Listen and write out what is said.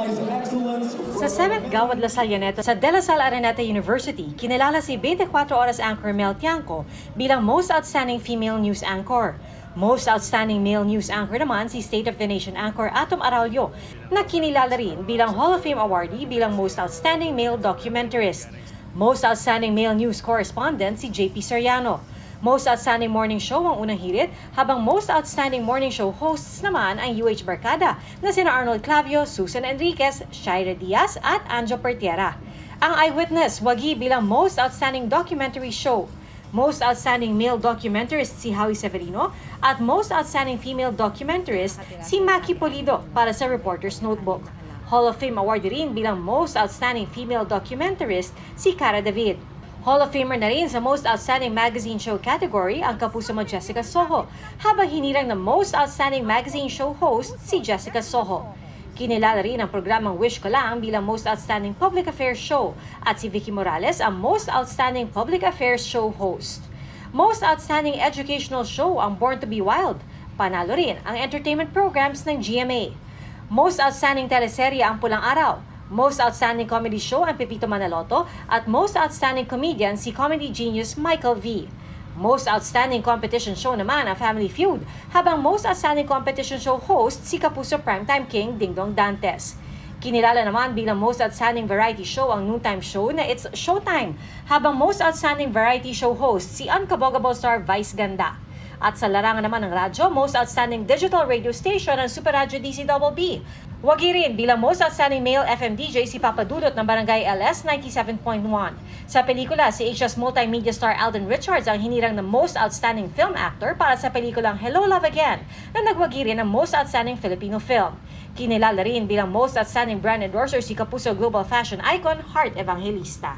recognize excellence Sa 7th Gawad Lasal Yaneto sa De La Salle Araneta University, kinilala si 24 Oras anchor Mel Tiangco bilang Most Outstanding Female News Anchor. Most Outstanding Male News Anchor naman si State of the Nation anchor Atom Aralio na kinilala rin bilang Hall of Fame awardee bilang Most Outstanding Male Documentarist. Most Outstanding Male News Correspondent si JP Soriano. Most Outstanding Morning Show ang unang hirit, habang Most Outstanding Morning Show hosts naman ang UH Barkada na sina Arnold Clavio, Susan Enriquez, Shaira Diaz at Anjo Pertiera. Ang Eyewitness wagi bilang Most Outstanding Documentary Show. Most Outstanding Male Documentarist si Howie Severino at Most Outstanding Female Documentarist si Maki Polido para sa Reporter's Notebook. Hall of Fame award rin bilang Most Outstanding Female Documentarist si Cara David. Hall of Famer na rin sa Most Outstanding Magazine Show category ang kapuso mo Jessica Soho, habang hinirang na Most Outstanding Magazine Show host si Jessica Soho. Kinilala rin ang programang Wish Ko Lang bilang Most Outstanding Public Affairs Show at si Vicky Morales ang Most Outstanding Public Affairs Show host. Most Outstanding Educational Show ang Born to be Wild. Panalo rin ang entertainment programs ng GMA. Most Outstanding Teleserye ang Pulang Araw. Most Outstanding Comedy Show ang Pepito Manaloto at Most Outstanding Comedian si comedy genius Michael V. Most Outstanding Competition Show naman ang Family Feud, habang Most Outstanding Competition Show host si Kapuso Primetime King Dingdong Dantes. Kinilala naman bilang Most Outstanding Variety Show ang noontime show na It's Showtime, habang Most Outstanding Variety Show host si Unkabogable Star Vice Ganda. At sa larangan naman ng radyo, Most Outstanding Digital Radio Station ang Super Radio DCBB. Wagi rin bilang Most Outstanding Male FM DJ si Papa Dudot ng Barangay LS 97.1. Sa pelikula, si HS multimedia star Alden Richards ang hinirang ng Most Outstanding Film Actor para sa pelikulang Hello Love Again na nagwagi rin ng Most Outstanding Filipino Film. Kinilala rin bilang Most Outstanding Brand Endorser si Kapuso Global Fashion Icon Heart Evangelista.